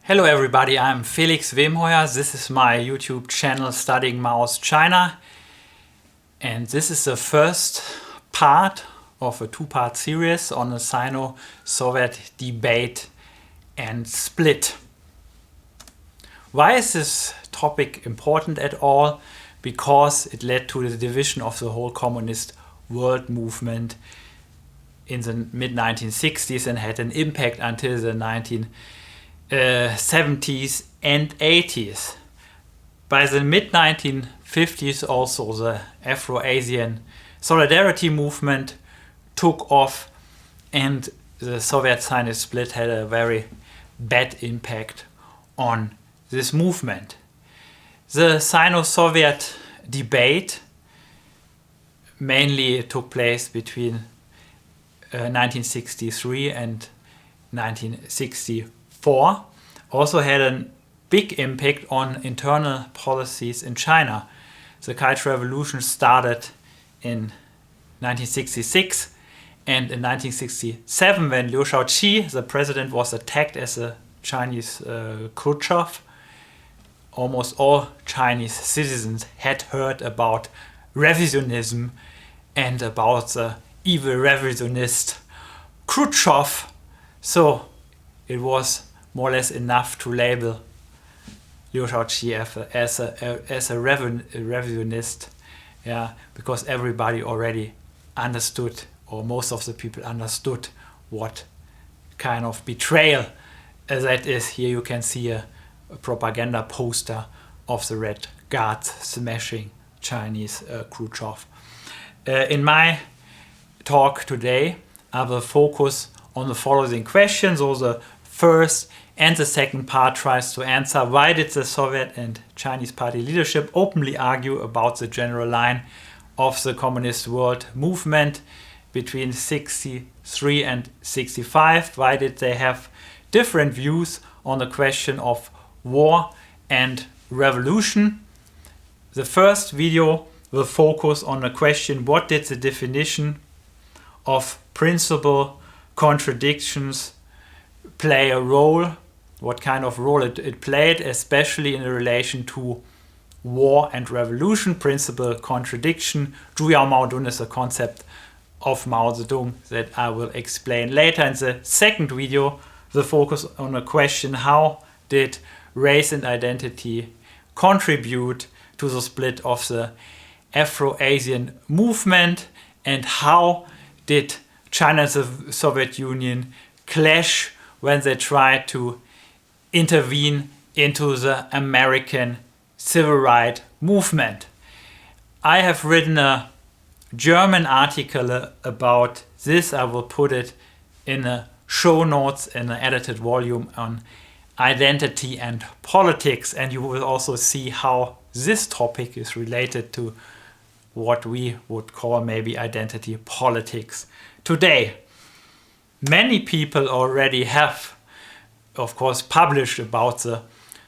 Hello everybody, I'm Felix Wemheuer. This is my YouTube channel Studying Maoist China. And this is the first part of a two-part series on the Sino-Soviet debate and split. Why is this topic important at all? Because it led to the division of the whole communist world movement in the mid-1960s and had an impact until the 1970s and 80s. By the mid-1950s also the Afro-Asian solidarity movement took off and the Soviet-Sino split had a very bad impact on this movement. The Sino-Soviet debate mainly took place between 1963 and 1964. Also had a big impact on internal policies in China. The Cultural Revolution started in 1966, and in 1967 when Liu Shaoqi, the president, was attacked as a Chinese Khrushchev, almost all Chinese citizens had heard about revisionism and about the evil revisionist Khrushchev, so it was more or less enough to label Liu Shaoqi as a revisionist, because everybody already understood, or most of the people understood, what kind of betrayal that is. Here you can see a propaganda poster of the Red Guards smashing Chinese Khrushchev. In my talk today, I will focus on the following questions. So the first and the second part tries to answer why did the Soviet and Chinese party leadership openly argue about the general line of the communist world movement between 63 and 65? Why did they have different views on the question of war and revolution? The first video will focus on the question, what did the definition of principle contradictions play a role? What kind of role it played, especially in relation to war and revolution? Principle contradiction. 主要矛盾 is a concept of Mao Zedong that I will explain later. In the second video, the focus on the question, how did race and identity contribute to the split of the Afro-Asian movement, and how did China and the Soviet Union clash when they tried to intervene into the American civil rights movement. I have written a German article about this. I will put it in the show notes in the edited volume on identity and politics, and you will also see how this topic is related to what we would call maybe identity politics today. Many people already have, of course, published about the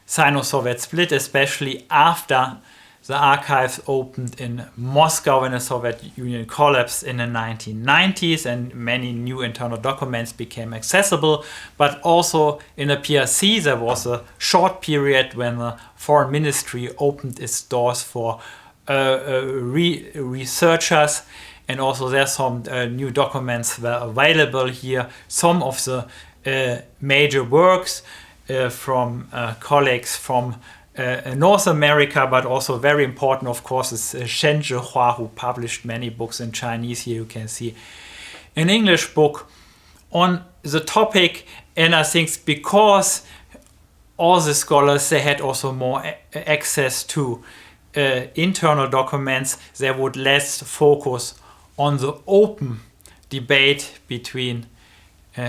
Sino-Soviet split, especially after the archives opened in Moscow when the Soviet Union collapsed in the 1990s and many new internal documents became accessible. But also in the PRC there was a short period when the foreign ministry opened its doors for researchers, and also there's some new documents were available here. Some of the major works from colleagues from North America, but also very important, of course, is Shen Zhihua, who published many books in Chinese. Here you can see an English book on the topic, and I think because all the scholars, they had also more access to internal documents, they would less focus on the open debate between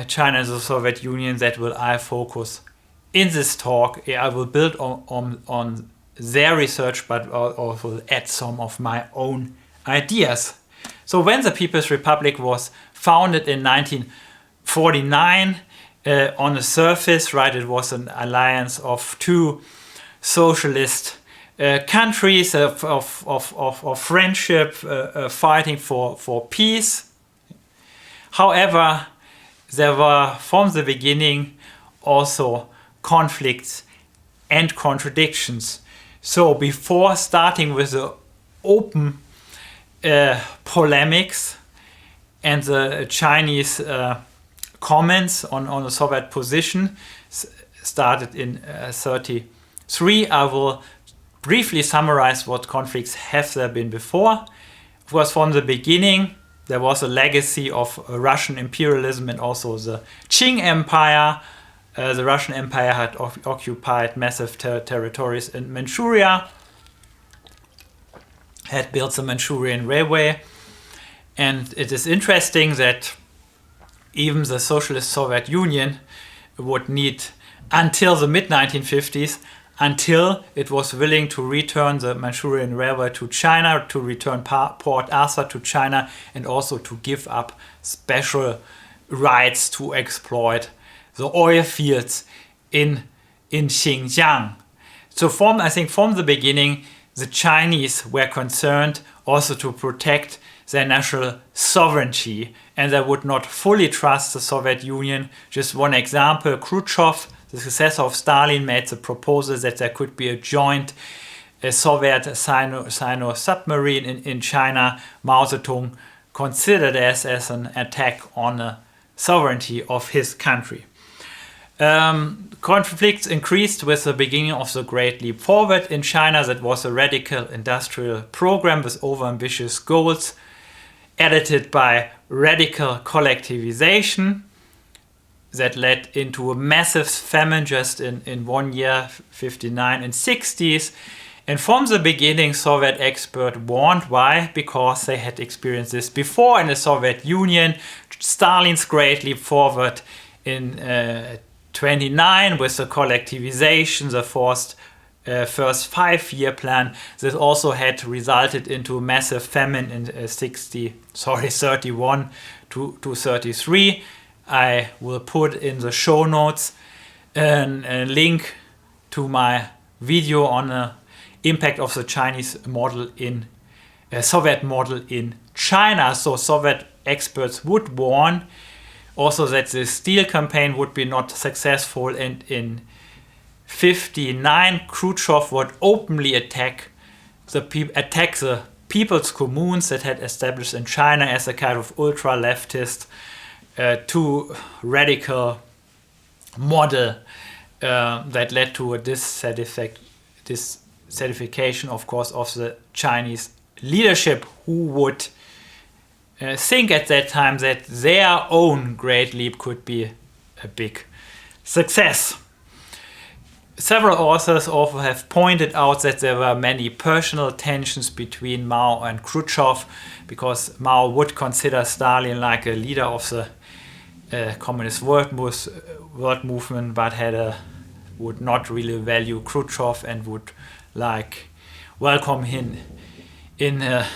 China and the Soviet Union. That will I focus in this talk. I will build on their research, but also add some of my own ideas. So when the People's Republic was founded in 1949, on the surface, right, it was an alliance of two socialist countries of friendship, fighting for peace. However, there were from the beginning also conflicts, and contradictions. So before starting with the open polemics and the Chinese comments on the Soviet position started in 1933, I will briefly summarize what conflicts have there been before. Of course, from the beginning, there was a legacy of Russian imperialism and also the Qing Empire. The Russian Empire had occupied massive territories in Manchuria, had built the Manchurian Railway. And it is interesting that even the Socialist Soviet Union would need until the mid-1950s, until it was willing to return the Manchurian Railway to China, to return Port Arthur to China, and also to give up special rights to exploit the oil fields in Xinjiang. So I think from the beginning, the Chinese were concerned also to protect their national sovereignty, and they would not fully trust the Soviet Union. Just one example, Khrushchev, the successor of Stalin, made the proposal that there could be a joint Soviet Sino submarine in China. Mao Zedong considered as an attack on the sovereignty of his country. Conflicts increased with the beginning of the Great Leap Forward in China. That was a radical industrial program with overambitious goals, edited by radical collectivization that led into a massive famine just in 1 year, 59 and 60s. And from the beginning, Soviet experts warned. Why? Because they had experienced this before in the Soviet Union. Stalin's Great Leap Forward in 29 with the collectivization, the first 5-year plan. This also had resulted into a massive famine in 31 to 33. I will put in the show notes a link to my video on the impact of the Chinese model in Soviet model in China. So Soviet experts would warn also that the steel campaign would be not successful, and in 59 Khrushchev would openly attack the people's communes that had established in China as a kind of ultra-leftist too radical model that led to a dissatisfaction, of course, of the Chinese leadership, who would think at that time that their own Great Leap could be a big success. Several authors also have pointed out that there were many personal tensions between Mao and Khrushchev, because Mao would consider Stalin like a leader of the communist world movement, but would not really value Khrushchev and would welcome him in a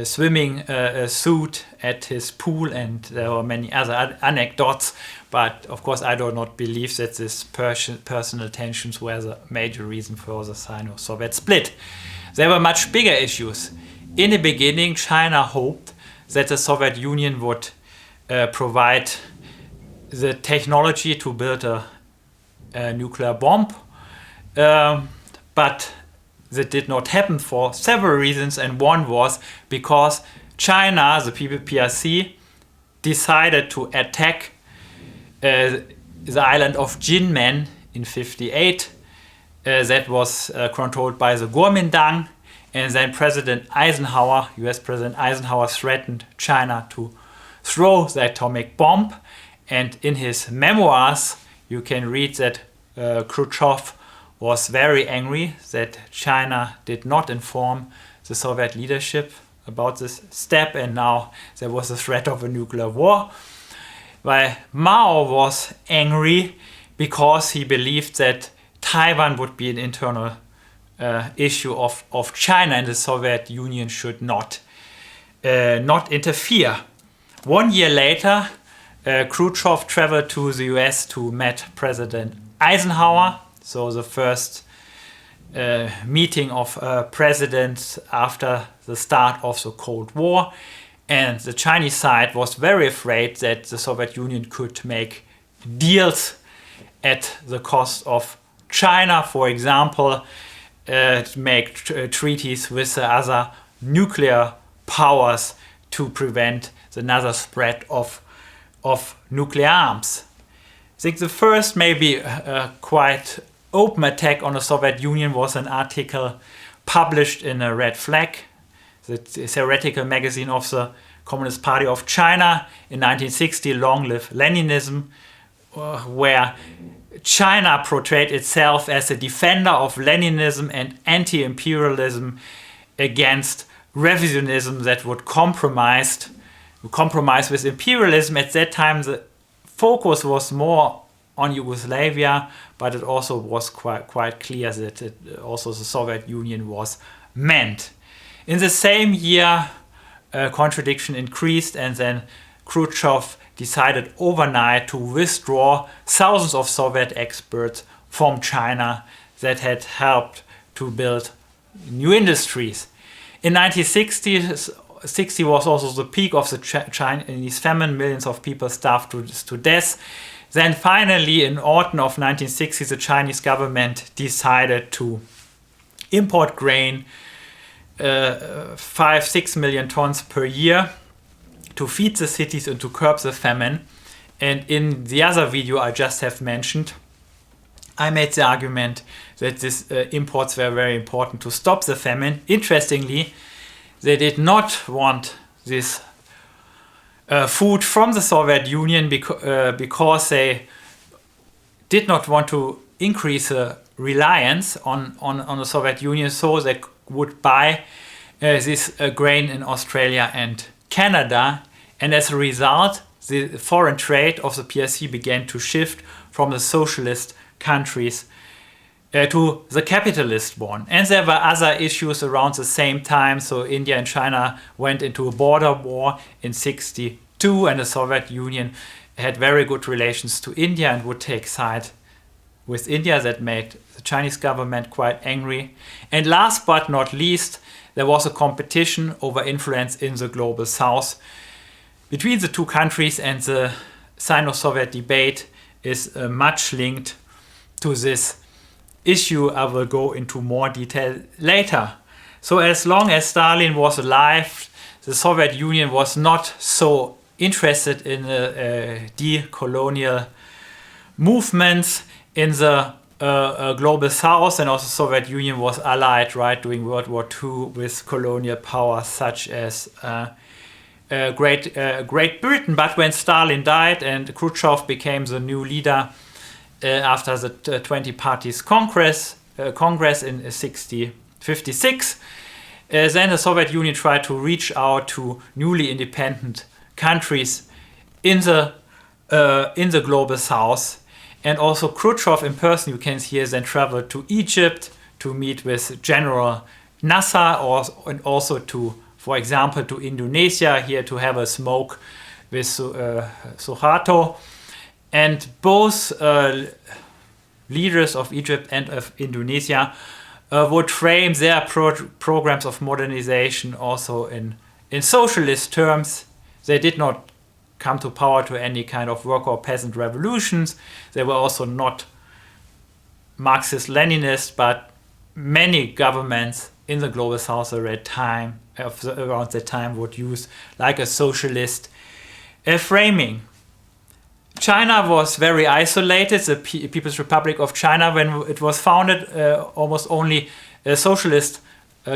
swimming suit at his pool, and there were many other anecdotes. But of course, I do not believe that these personal tensions were the major reason for the Sino-Soviet split. There were much bigger issues. In the beginning, China hoped that the Soviet Union would provide the technology to build a nuclear bomb, but that did not happen for several reasons, and one was because China, the PRC, decided to attack the island of Jinmen in 1958. That was controlled by the Kuomintang, and then President Eisenhower, US President Eisenhower, threatened China to throw the atomic bomb. And in his memoirs, you can read that Khrushchev was very angry that China did not inform the Soviet leadership about this step, and now there was a threat of a nuclear war. While Mao was angry because he believed that Taiwan would be an internal issue of China, and the Soviet Union should not interfere. 1 year later, Khrushchev traveled to the US to meet President Eisenhower. So the first meeting of presidents after the start of the Cold War. And the Chinese side was very afraid that the Soviet Union could make deals at the cost of China, for example, make treaties with the other nuclear powers to prevent another spread of nuclear arms. I think the first maybe quite open attack on the Soviet Union was an article published in a Red Flag, the theoretical magazine of the Communist Party of China in 1960, Long Live Leninism, where China portrayed itself as a defender of Leninism and anti-imperialism against revisionism that would compromise with imperialism. At that time, the focus was more on Yugoslavia, but it also was quite clear that also the Soviet Union was meant. In the same year, contradiction increased, and then Khrushchev decided overnight to withdraw thousands of Soviet experts from China that had helped to build new industries. In 1960 was also the peak of the Chinese famine. Millions of people starved to death. Then finally, in autumn of 1960, the Chinese government decided to import grain, 5-6 million tons per year, to feed the cities and to curb the famine. And in the other video I just have mentioned, I made the argument that these imports were very important to stop the famine. Interestingly, they did not want this food from the Soviet Union because they did not want to increase the reliance on the Soviet Union, so they would buy this grain in Australia and Canada, and as a result, the foreign trade of the PRC began to shift from the socialist countries to the capitalist one. And there were other issues around the same time. So India and China went into a border war in 1962, and the Soviet Union had very good relations to India and would take side with India. That made the Chinese government quite angry. And last but not least, there was a competition over influence in the global south between the two countries, and the Sino-Soviet debate is much linked to this issue. I will go into more detail later. So as long as Stalin was alive, the Soviet Union was not so interested in the decolonial movements in the global south, and also the Soviet Union was allied right during World War II with colonial powers such as Great Britain. But when Stalin died and Khrushchev became the new leader after the 20 Parties Congress in 1956, then the Soviet Union tried to reach out to newly independent countries in the global south. And also Khrushchev in person, you can see here, then traveled to Egypt to meet with General Nasser, and also to, for example, to Indonesia here to have a smoke with Suharto. And both leaders of Egypt and of Indonesia would frame their programs of modernization also in socialist terms. They did not come to power to any kind of worker or peasant revolutions. They were also not Marxist-Leninist, but many governments in the global south around that time would use like a socialist framing. China was very isolated. The People's Republic of China, when it was founded, almost only socialist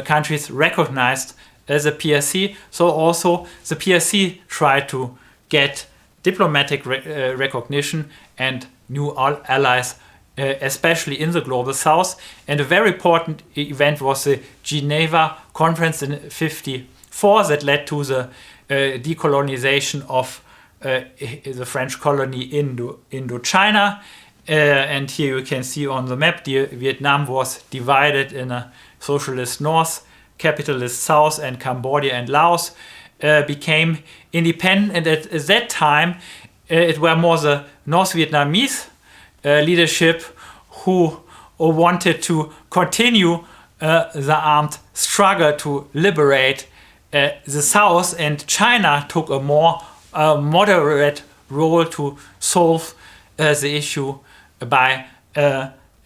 countries recognized the PRC. So also the PRC tried to get diplomatic recognition and new allies, especially in the global south. And a very important event was the Geneva Conference in 1954 that led to the decolonization of the French colony Indochina. And here you can see on the map, Vietnam was divided in a socialist north, capitalist south, and Cambodia and Laos became independent. And at that time, it were more the North Vietnamese leadership who wanted to continue the armed struggle to liberate the South, and China took a more moderate role to solve the issue by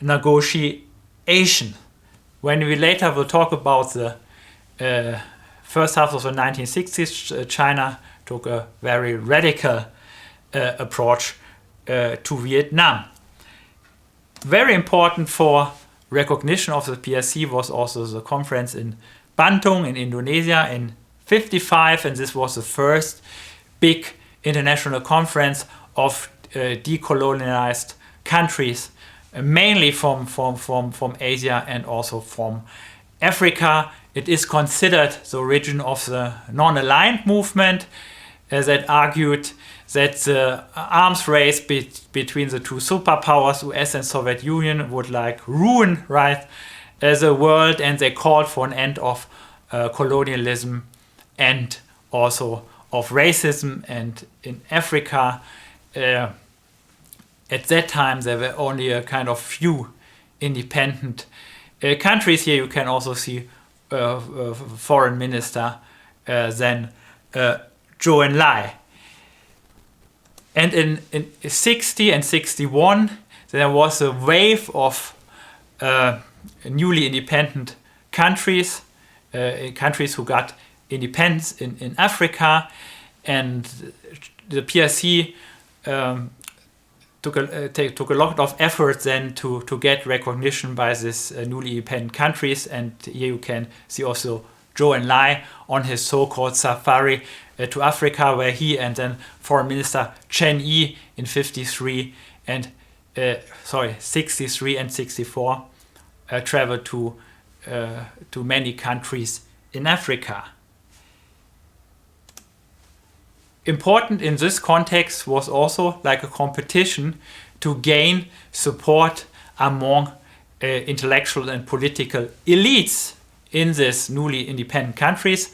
negotiation. When we later will talk about the first half of the 1960s, China took a very radical approach to Vietnam. Very important for recognition of the PRC was also the conference in Bantung in Indonesia in 1955, and this was the first big international conference of decolonialized countries, mainly from Asia and also from Africa. It is considered the origin of the non-aligned movement that argued that the arms race between the two superpowers, US and Soviet Union, would like ruin the world, and they called for an end of colonialism and also of racism. And in Africa, at that time there were only a kind of few independent countries. Here you can also see foreign minister then Zhou Enlai. And in 60 and 61 there was a wave of newly independent countries, countries who got independence in Africa, and the PRC took a lot of effort then to get recognition by these newly independent countries. And here you can see also Zhou Enlai on his so-called safari to Africa, where he and then Foreign Minister Chen Yi in 63 and 63 and 64 traveled to many countries in Africa. Important in this context was also like a competition to gain support among intellectual and political elites in these newly independent countries.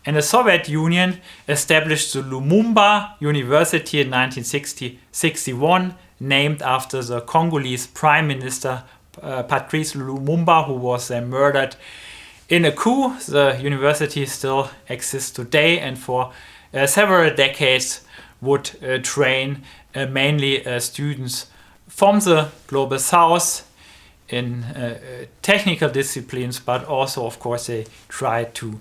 And the Soviet Union established the Lumumba University in 1961, named after the Congolese Prime Minister Patrice Lumumba, who was then murdered in a coup. The university still exists today, and for several decades would train mainly students from the Global South in technical disciplines, but also, of course, they try to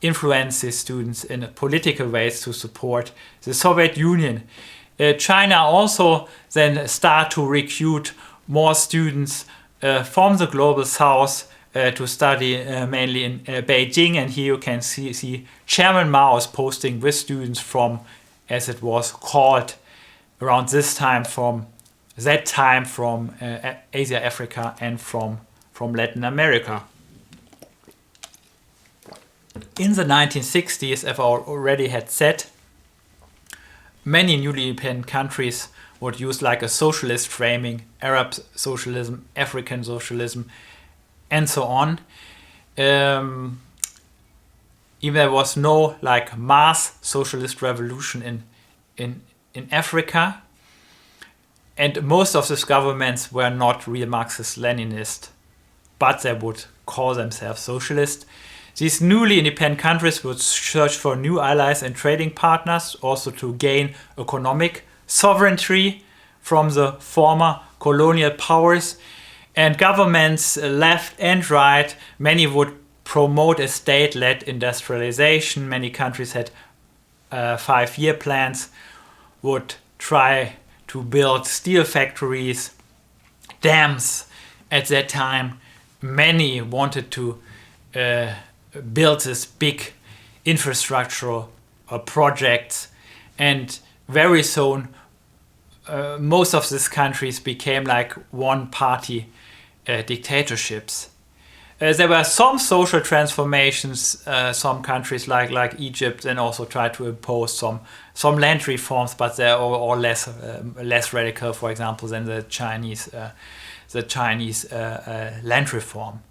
influence the students in political ways to support the Soviet Union. China also then start to recruit more students from the Global South to study mainly in Beijing, and here you can see Chairman Mao is posting with students from, as it was called around this time, from Asia, Africa, and from Latin America. In the 1960s, as I already had said, many newly independent countries would use like a socialist framing, Arab socialism, African socialism, and so on. Even there was no like mass socialist revolution in Africa, and most of these governments were not real Marxist-Leninist, but they would call themselves socialist. These newly independent countries would search for new allies and trading partners, also to gain economic sovereignty from the former colonial powers. And governments, left and right, many would promote a state-led industrialization. Many countries had 5-year plans, would try to build steel factories, dams. At that time, many wanted to build this big infrastructural projects, and very soon most of these countries became like one-party dictatorships. There were some social transformations. Some countries like Egypt and also tried to impose some land reforms, but they are all less radical, for example, than the Chinese land reform.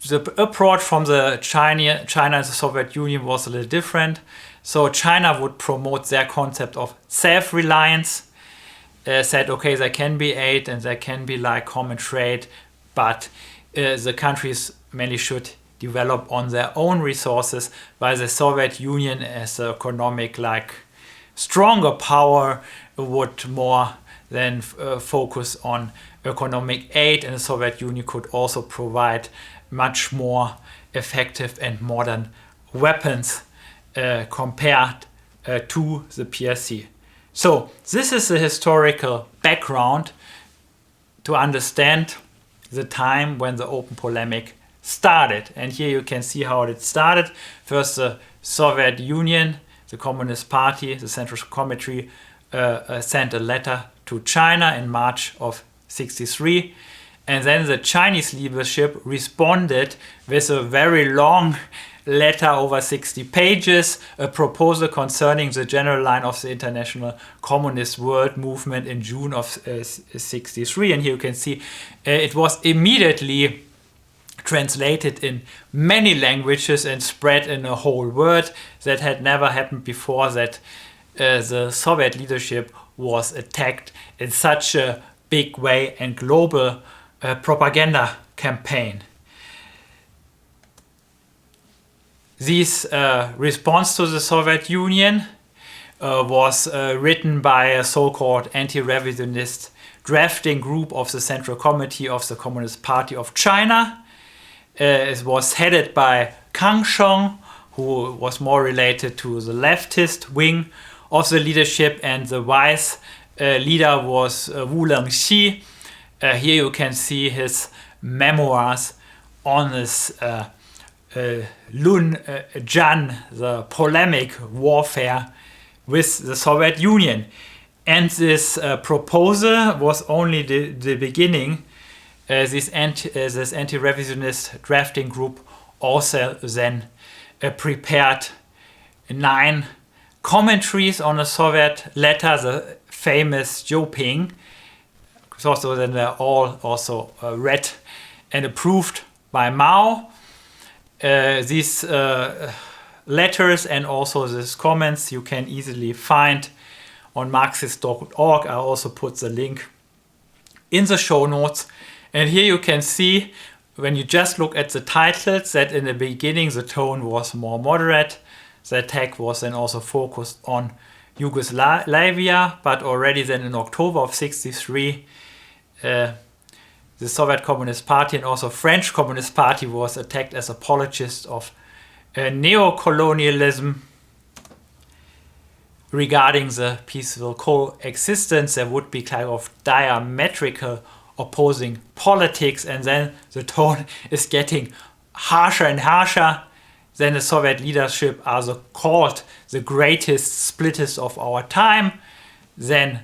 The approach from the China and the Soviet Union was a little different. So China would promote their concept of self-reliance, said, okay, there can be aid and there can be like common trade, but the countries mainly should develop on their own resources, while the Soviet Union, as an economic like stronger power, would more then focus on economic aid, and the Soviet Union could also provide much more effective and modern weapons compared to the PRC. So this is the historical background to understand the time when the open polemic started. And here you can see how it started. First, the Soviet Union, the Communist Party, the Central Committee sent a letter to China in March of 1963. And then the Chinese leadership responded with a very long letter over 60 pages, a proposal concerning the general line of the international communist world movement in June of 1963. And here you can see it was immediately translated in many languages and spread in the whole world. That had never happened before, that the Soviet leadership was attacked in such a big way and global propaganda campaign. This response to the Soviet Union was written by a so-called anti-revisionist drafting group of the Central Committee of the Communist Party of China. It was headed by Kang Shong, who was more related to the leftist wing of the leadership, and the vice leader was Wu Lengxi. Here you can see his memoirs on this Lun Jan, the polemic warfare with the Soviet Union. And this proposal was only the beginning. This anti-revisionist drafting group also then prepared 9 commentaries on the Soviet letter, the famous Jiuping. So then they're all also read and approved by Mao. These letters and also these comments you can easily find on Marxist.org. I also put the link in the show notes. And here you can see, when you just look at the titles, that in the beginning the tone was more moderate. The attack was then also focused on Yugoslavia, but already then in October of 1963, the Soviet Communist Party and also French Communist Party was attacked as apologists of neo-colonialism. Regarding the peaceful coexistence, there would be kind of diametrical opposing politics, and then the tone is getting harsher and harsher. Then the Soviet leadership are called the greatest splitters of our time, then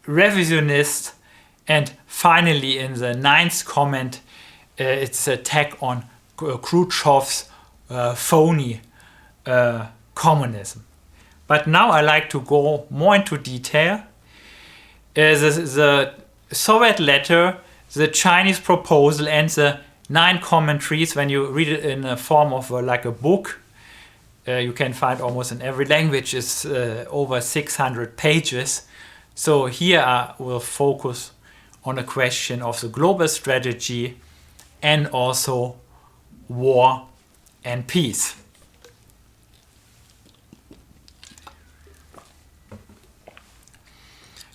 revisionist, and finally in the 9th comment it's an attack on Khrushchev's phony communism. But now I like to go more into detail. The Soviet letter, the Chinese proposal, and the 9 commentaries, when you read it in a form of like a book, you can find almost in every language, is over 600 pages. So here I will focus on a question of the global strategy and also war and peace.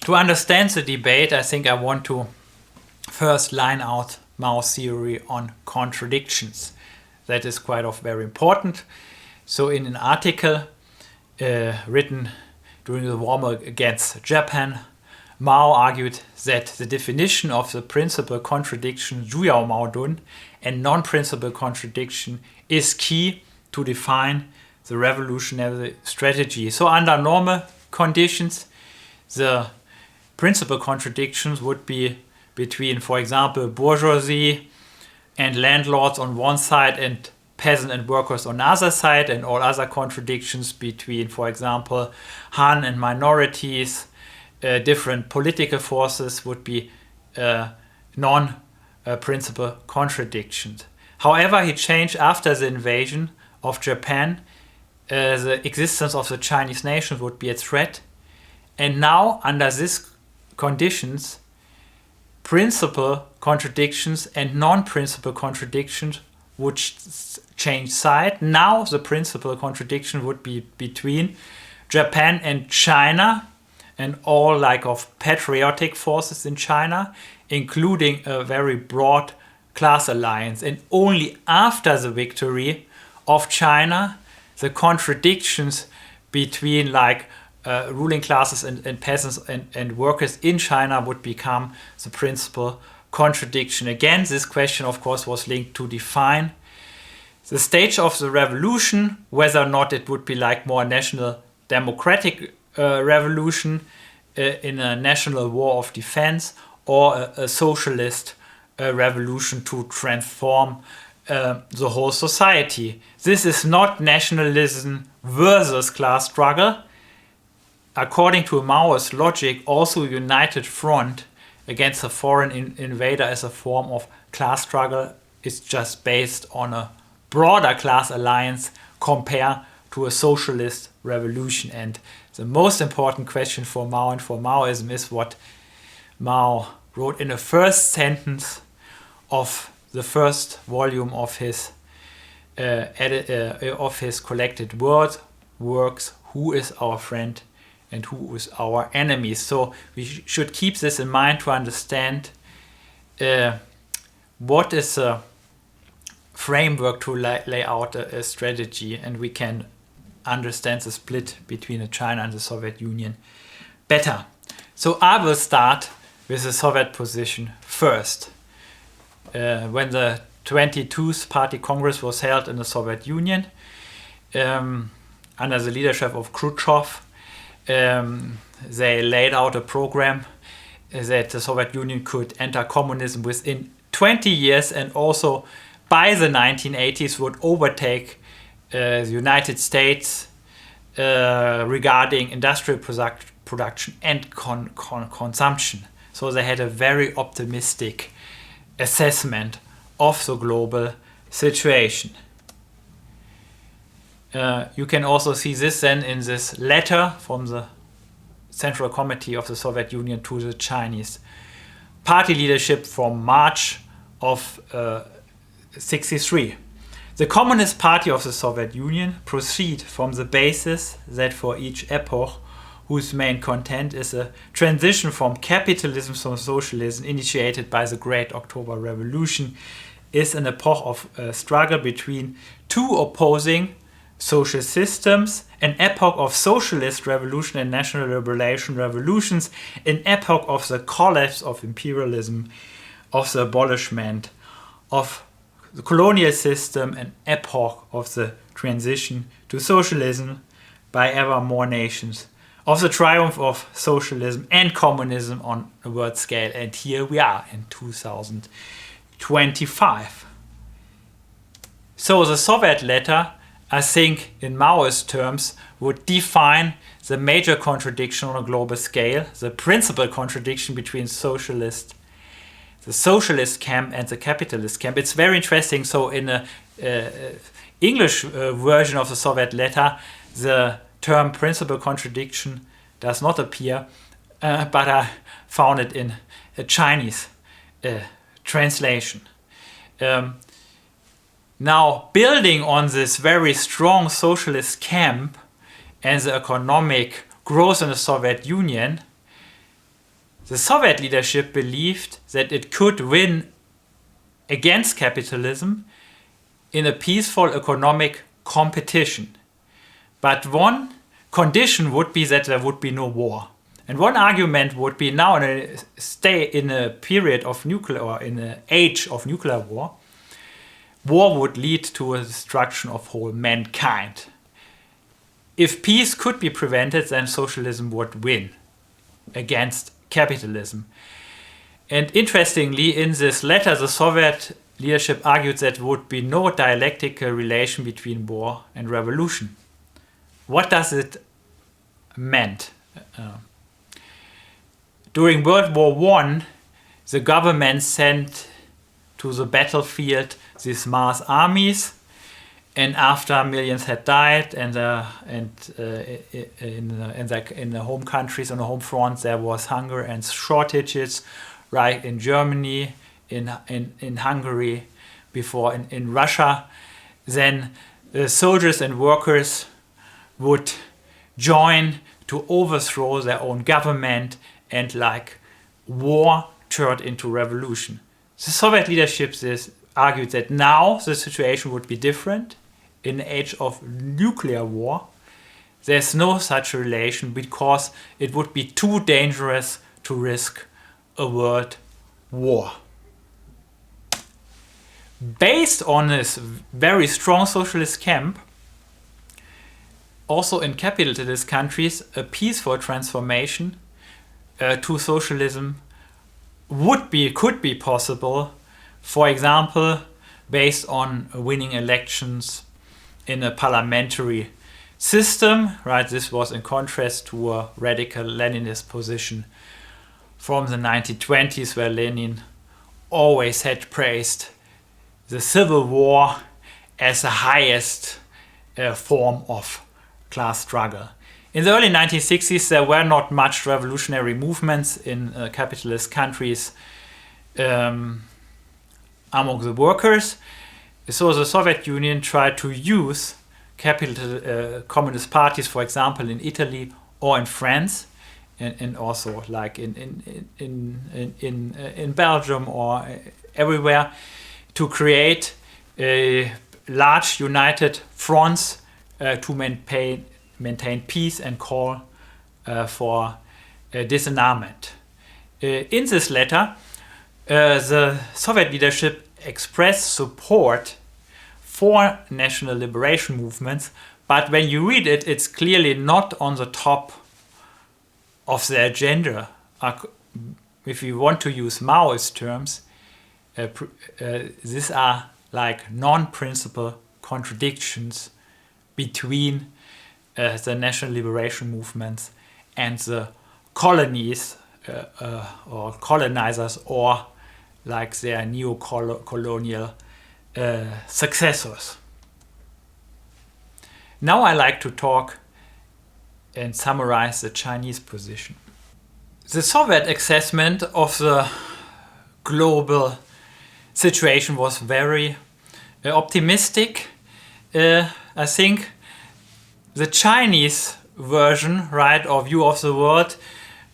To understand the debate, I think I want to first line out Mao's theory on contradictions. That is quite very important. So in an article written during the war against Japan, Mao argued that the definition of the principal contradiction Juyao Maodun and non-principal contradiction is key to define the revolutionary strategy. So under normal conditions, the principal contradictions would be between, for example, bourgeoisie and landlords on one side and peasants and workers on the other side, and all other contradictions between, for example, Han and minorities, different political forces would be non-principal contradictions. However, he changed after the invasion of Japan. The existence of the Chinese nation would be a threat, and now under these conditions, principal contradictions and non-principal contradictions would change side. Now the principal contradiction would be between Japan and China, and all of patriotic forces in China, including a very broad class alliance. And only after the victory of China, the contradictions between ruling classes and peasants and workers in China would become the principal contradiction. Again, this question, of course, was linked to define the stage of the revolution, whether or not it would be more national democratic revolution in a national war of defense, or a socialist revolution to transform the whole society. This is not nationalism versus class struggle. According to Maoist logic, also a united front against a foreign invader as a form of class struggle is just based on a broader class alliance compared to a socialist revolution. And the most important question for Mao and for Maoism is what Mao wrote in the first sentence of the first volume of his collected works, who is our friend and who is our enemy. So we should keep this in mind to understand what is a framework to lay out a strategy, and we can understand the split between China and the Soviet Union better. So I will start with the Soviet position first. When the 22nd Party Congress was held in the Soviet Union, under the leadership of Khrushchev, they laid out a program that the Soviet Union could enter communism within 20 years, and also by the 1980s would overtake the United States regarding industrial production and consumption. So they had a very optimistic assessment of the global situation. You can also see this then in this letter from the Central Committee of the Soviet Union to the Chinese party leadership from March of 1963. The Communist Party of the Soviet Union proceed from the basis that for each epoch, whose main content is a transition from capitalism to socialism initiated by the Great October Revolution, is an epoch of struggle between two opposing social systems, an epoch of socialist revolution and national liberation revolutions, an epoch of the collapse of imperialism, of the abolishment of the colonial system, an epoch of the transition to socialism by ever more nations, of the triumph of socialism and communism on a world scale. And here we are in 2025. So the Soviet letter, I think in Maoist terms, would define the major contradiction on a global scale, the principal contradiction between the socialist camp and the capitalist camp. It's very interesting. So in the English version of the Soviet letter, the term principal contradiction does not appear, but I found it in a Chinese translation. Now, building on this very strong socialist camp and the economic growth in the Soviet Union, the Soviet leadership believed that it could win against capitalism in a peaceful economic competition. But one condition would be that there would be no war. And one argument would be, now in a period of nuclear, or in an age of nuclear war, war would lead to a destruction of whole mankind. If peace could be prevented, then socialism would win against capitalism. And interestingly, in this letter, the Soviet leadership argued that there would be no dialectical relation between war and revolution. What does it mean? During World War I, the government sent to the battlefield these mass armies, and after millions had died, and in the home countries, on the home front, there was hunger and shortages, right? In Germany, in Hungary, before in Russia, then the soldiers and workers would join to overthrow their own government, and like war turned into revolution. The Soviet leadership argued that now the situation would be different. In the age of nuclear war, there's no such relation because it would be too dangerous to risk a world war. Based on this very strong socialist camp, also in capitalist countries, a peaceful transformation to socialism could be possible. For example, based on winning elections in a parliamentary system, right? This was in contrast to a radical Leninist position from the 1920s, where Lenin always had praised the civil war as the highest form of class struggle. In the early 1960s, there were not much revolutionary movements in capitalist countries among the workers. So the Soviet Union tried to use communist parties, for example, in Italy or in France, and also like in Belgium or everywhere, to create large united fronts to maintain peace and call for disarmament. In this letter, the Soviet leadership expressed support for national liberation movements, but when you read it, it's clearly not on the top of the agenda. If you want to use Maoist terms, these are like non-principal contradictions between the national liberation movements and the colonies or colonizers, or like their neo-colonial successors. Now I like to talk and summarize the Chinese position. The Soviet assessment of the global situation was very optimistic. I think the Chinese version, right, or view of the world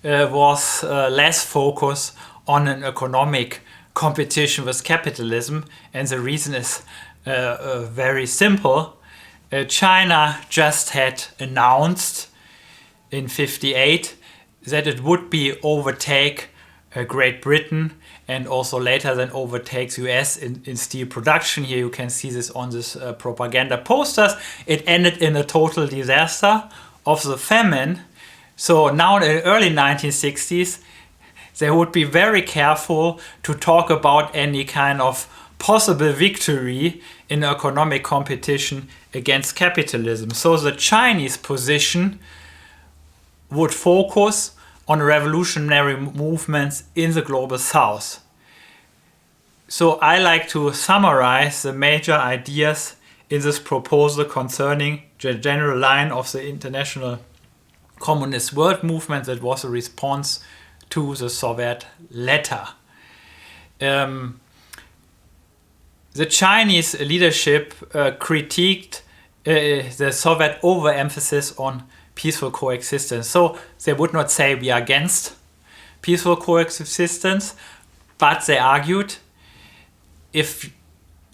was less focused on an economic competition with capitalism, and the reason is very simple. China just had announced in 1958 that it would overtake Great Britain, and also later then overtakes US in steel production. Here you can see this on this propaganda posters. It ended in a total disaster of the famine. So now in the early 1960s, they would be very careful to talk about any kind of possible victory in economic competition against capitalism. So the Chinese position would focus on revolutionary movements in the global south. So I like to summarize the major ideas in this proposal concerning the general line of the international communist world movement that was a response to the Soviet letter. The Chinese leadership critiqued the Soviet overemphasis on peaceful coexistence. So they would not say we are against peaceful coexistence, but they argued if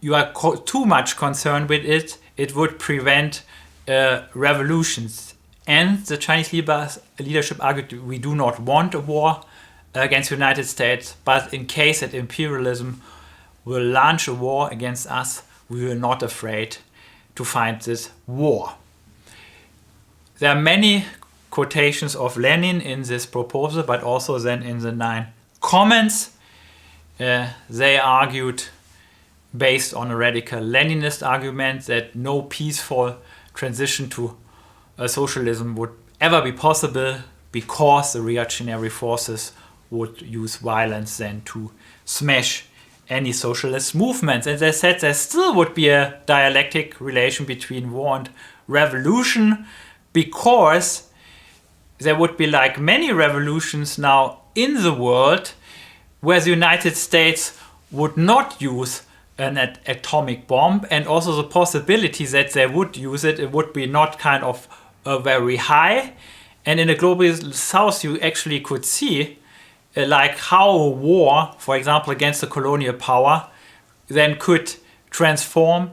you are too much concerned with it, it would prevent revolutions. And the Chinese leadership argued we do not want a war against the United States, but in case that imperialism will launch a war against us, we are not afraid to fight this war. There are many quotations of Lenin in this proposal, but also then in the 9 comments. They argued, based on a radical Leninist argument, that no peaceful transition to socialism would ever be possible because the reactionary forces would use violence then to smash any socialist movements. And they said there still would be a dialectic relation between war and revolution, because there would be like many revolutions now in the world where the United States would not use an atomic bomb, and also the possibility that they would use it, it would be not kind of very high, And in the global south, you actually could see like how a war, for example, against the colonial power, then could transform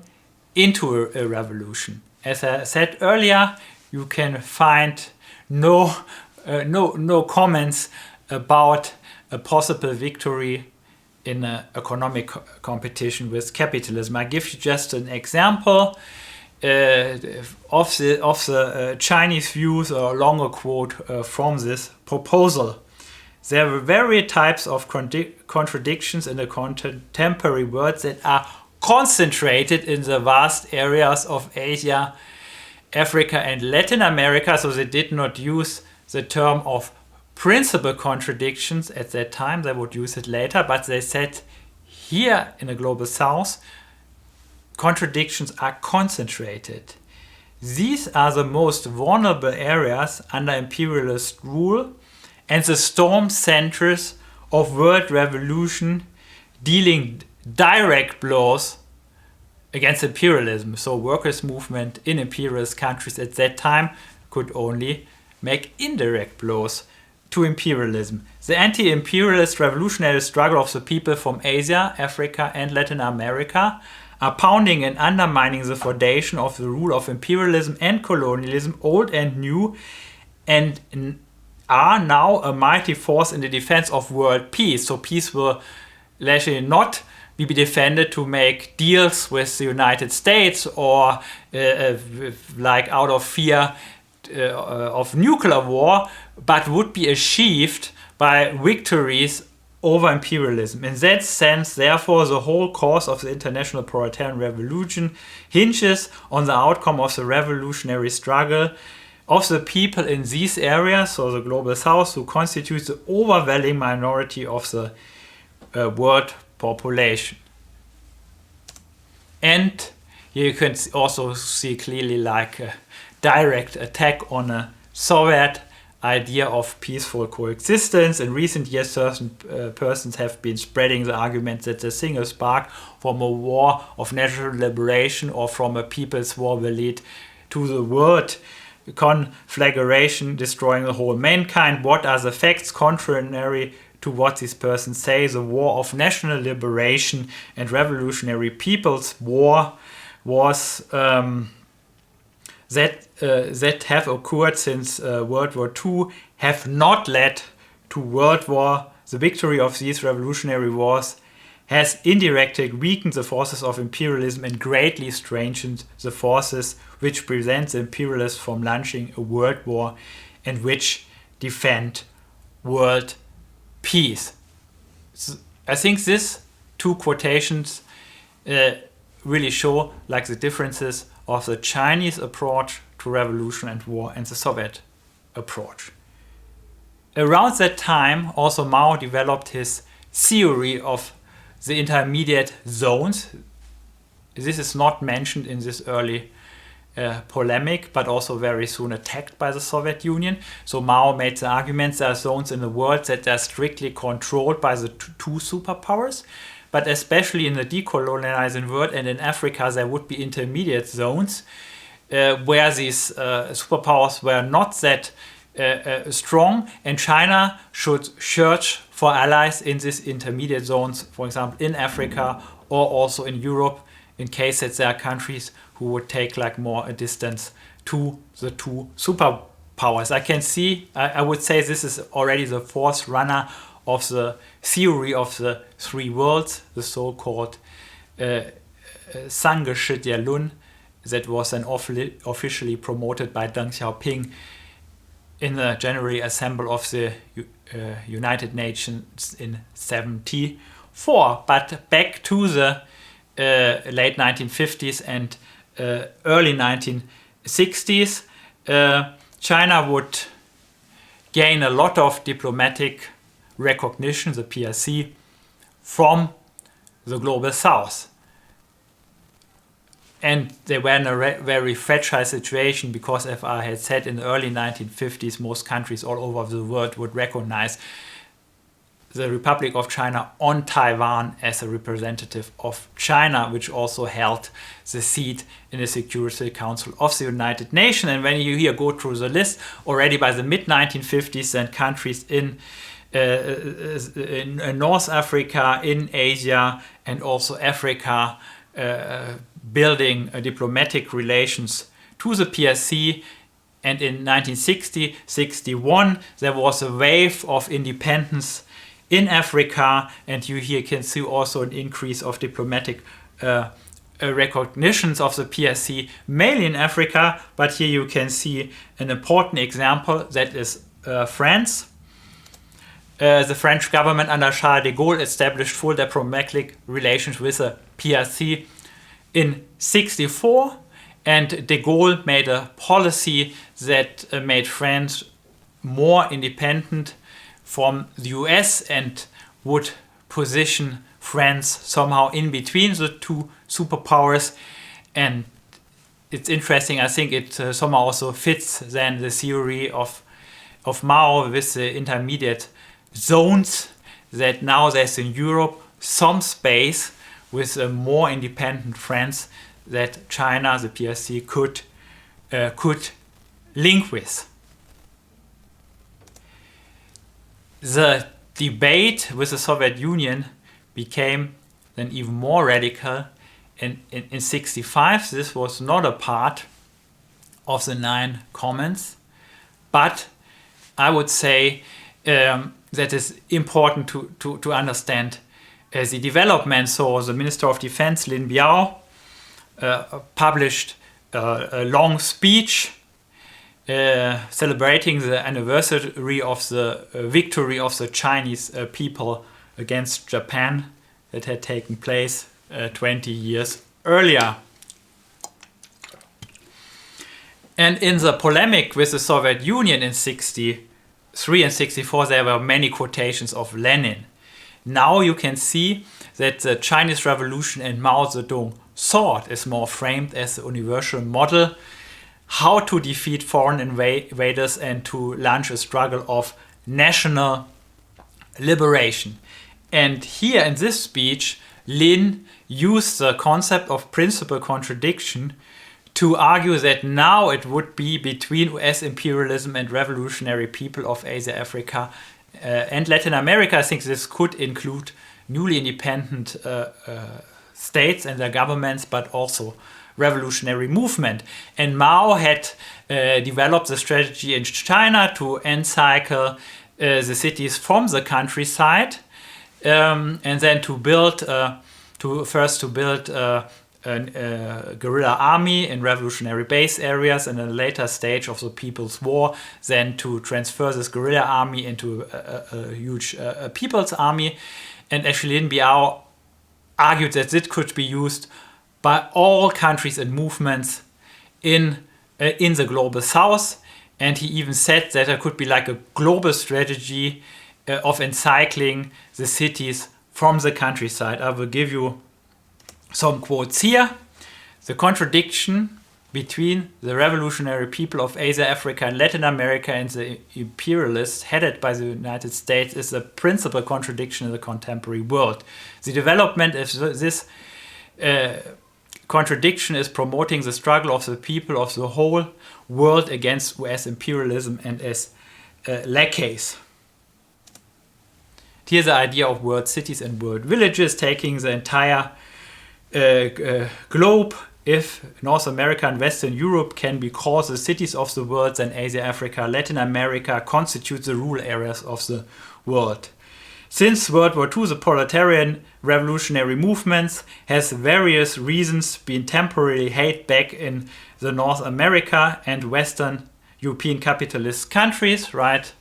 into a revolution. As I said earlier, you can find no comments about a possible victory in an economic competition with capitalism. I give you just an example of the Chinese views, or a longer quote from this proposal. There were various types of contradictions in the contemporary world that are concentrated in the vast areas of Asia, Africa, and Latin America. So they did not use the term of principal contradictions at that time. They would use it later, but they said here in the global south, contradictions are concentrated. These are the most vulnerable areas under imperialist rule and the storm centers of world revolution, dealing direct blows against imperialism. So workers' movement in imperialist countries at that time could only make indirect blows to imperialism. The anti-imperialist revolutionary struggle of the people from Asia, Africa, and Latin America are pounding and undermining the foundation of the rule of imperialism and colonialism, old and new, and are now a mighty force in the defense of world peace. So peace will actually not be defended to make deals with the United States or like out of fear of nuclear war, but would be achieved by victories over imperialism. In that sense, therefore, the whole course of the international proletarian revolution hinges on the outcome of the revolutionary struggle of the people in these areas, so the global south, who constitutes the overwhelming minority of the world population. And here you can also see clearly like a direct attack on a Soviet idea of peaceful coexistence. In recent years, certain persons have been spreading the argument that the single spark from a war of national liberation or from a people's war will lead to the world conflagration, destroying the whole mankind. What are the facts contrary to what these persons say? The war of national liberation and revolutionary people's war was that have occurred since World War II have not led to World War. The victory of these revolutionary wars has indirectly weakened the forces of imperialism and greatly strengthened the forces which prevent the imperialists from launching a world war and which defend world peace. So I think these two quotations really show like the differences of the Chinese approach to revolution and war and the Soviet approach. Around that time, also Mao developed his theory of the intermediate zones. This is not mentioned in this early polemic, but also very soon attacked by the Soviet Union. So Mao made the argument there are zones in the world that are strictly controlled by the two superpowers, but especially in the decolonizing world and in Africa, there would be intermediate zones where these superpowers were not that strong, and China should search for allies in these intermediate zones, for example, in Africa or also in Europe, in case that there are countries who would take like more a distance to the two superpowers. I would say this is already the fourth runner of the theory of the three worlds, the so-called Sangha Shijialun, that was then officially promoted by Deng Xiaoping in the General Assembly of the United Nations in 1974. But back to the late 1950s and early 1960s, China would gain a lot of diplomatic recognition, the PRC, from the global south. And they were in a very fragile situation because, as I had said, in the early 1950s, most countries all over the world would recognize the Republic of China on Taiwan as a representative of China, which also held the seat in the Security Council of the United Nations. And when you here go through the list, already by the mid-1950s, then countries in North Africa, in Asia, and also Africa building diplomatic relations to the PRC. And in 1960-61, there was a wave of independence in Africa, and you here can see also an increase of diplomatic recognitions of the PRC, mainly in Africa. But here you can see an important example, that is France. The French government under Charles de Gaulle established full diplomatic relations with the PRC in 1964, and de Gaulle made a policy that made France more independent from the US and would position France somehow in between the two superpowers. And it's interesting, I think it somehow also fits then the theory of Mao with the intermediate zones, that now there's in Europe some space with a more independent France that China, the PRC, could link with. The debate with the Soviet Union became then even more radical in 1965. This was not a part of the 9 comments, but I would say that is important to understand the development. So the Minister of Defense, Lin Biao, published a long speech celebrating the anniversary of the victory of the Chinese people against Japan that had taken place 20 years earlier. And in the polemic with the Soviet Union in 1963 and 1964, there were many quotations of Lenin. Now you can see that the Chinese Revolution and Mao Zedong thought is more framed as a universal model how to defeat foreign invaders and to launch a struggle of national liberation. And here in this speech, Lin used the concept of principal contradiction to argue that now it would be between US imperialism and revolutionary people of Asia, Africa, and Latin America. I think this could include newly independent states and their governments, but also revolutionary movement. And Mao had developed the strategy in China to encircle the cities from the countryside, and then to build a guerrilla army in revolutionary base areas, and in a later stage of the People's War, then to transfer this guerrilla army into a huge people's army. And actually Lin Biao argued that this could be used by all countries and movements in the global south. And he even said that there could be like a global strategy of encircling the cities from the countryside. I will give you some quotes here. The contradiction between the revolutionary people of Asia, Africa, and Latin America and the imperialists headed by the United States is a principal contradiction in the contemporary world. The development of this contradiction is promoting the struggle of the people of the whole world against US imperialism and as lackeys. Here's the idea of world cities and world villages, taking the entire globe. If North America and Western Europe can be called the cities of the world, then Asia, Africa, Latin America constitute the rural areas of the world. Since World War II, the proletarian revolutionary movements has various reasons been temporarily held back in the North America and Western European capitalist countries, right?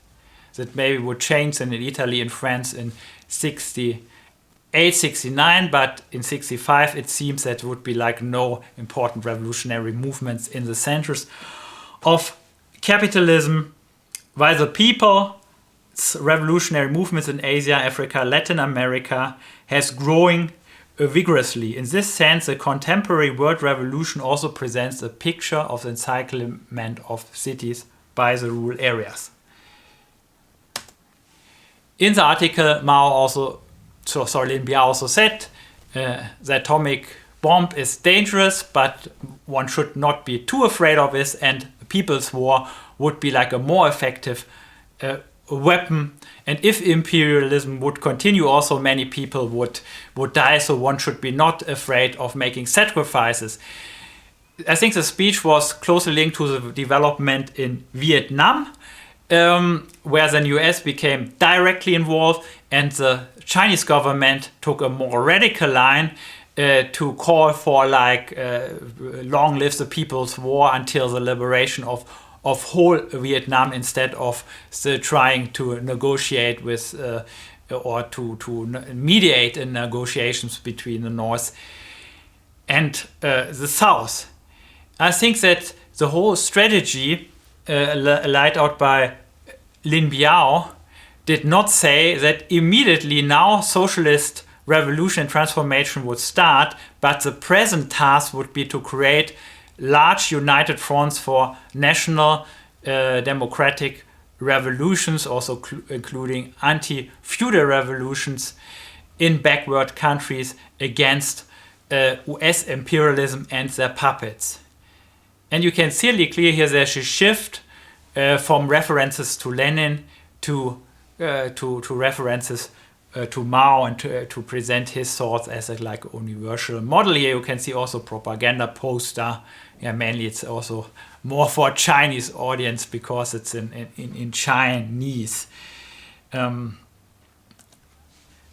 That maybe would change in Italy and France in 68, 69, but in 65 it seems that would be like no important revolutionary movements in the centers of capitalism, while the people's revolutionary movements in Asia, Africa, Latin America has growing vigorously. In this sense, the contemporary world revolution also presents a picture of the encirclement of cities by the rural areas. In the article, Lin Biao also said the atomic bomb is dangerous, but one should not be too afraid of this, and the People's War would be like a more effective weapon. And if imperialism would continue, also many people would die, so one should be not afraid of making sacrifices. I think the speech was closely linked to the development in Vietnam, where the US became directly involved, and the Chinese government took a more radical line to call for long live the People's War until the liberation of whole Vietnam, instead of trying to negotiate with or to mediate in negotiations between the North and the South. I think that the whole strategy laid out by Lin Biao did not say that immediately now socialist revolution and transformation would start, but the present task would be to create large united fronts for national democratic revolutions, also including anti-feudal revolutions in backward countries against US imperialism and their puppets. And you can clearly here there's a shift from references to Lenin to references to Mao, and to present his thoughts as a universal model. Here you can see also propaganda poster. Yeah, mainly it's also more for a Chinese audience because it's in Chinese. The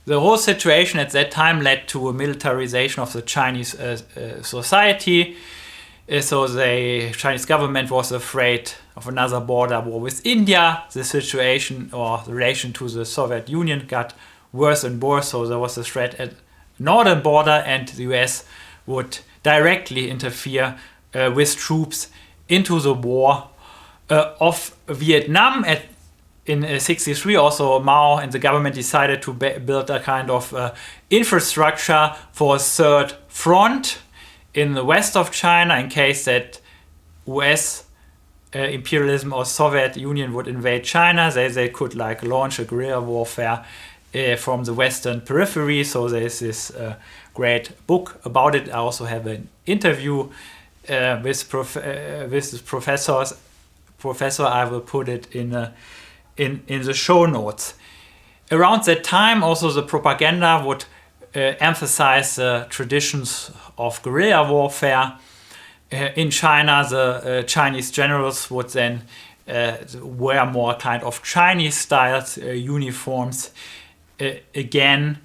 whole situation at that time led to a militarization of the Chinese society. So the Chinese government was afraid of another border war with India. The situation or the relation to the Soviet Union got worse and worse. So there was a threat at northern border, and the US would directly interfere with troops into the war of Vietnam. In 1963, also Mao and the government decided to build a kind of infrastructure for a third front in the west of China in case that US imperialism or Soviet Union would invade China. They could launch a guerrilla warfare from the western periphery. So there's this great book about it. I also have an interview with this professor. I will put it in the show notes. Around that time, also the propaganda would emphasize the traditions of guerrilla warfare. In China, the Chinese generals would then wear more kind of Chinese style uniforms again.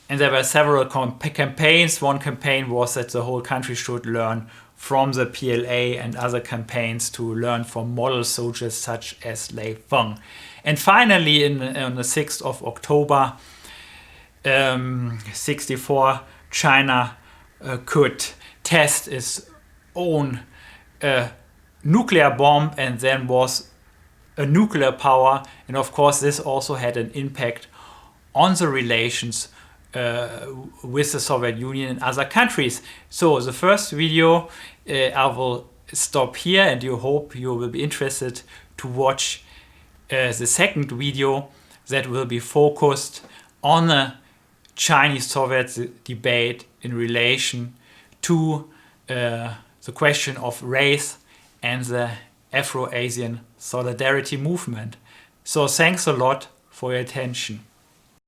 And there were several campaigns. One campaign was that the whole country should learn from the PLA, and other campaigns to learn from model soldiers such as Lei Feng. And finally, on the 6th of October 1964, China could test its own nuclear bomb, and then was a nuclear power. And of course, this also had an impact on the relations with the Soviet Union and other countries. So the first video, I will stop here, and you hope you will be interested to watch the second video that will be focused on the Chinese-Soviet debate in relation to the question of race and the Afro-Asian solidarity movement. So thanks a lot for your attention.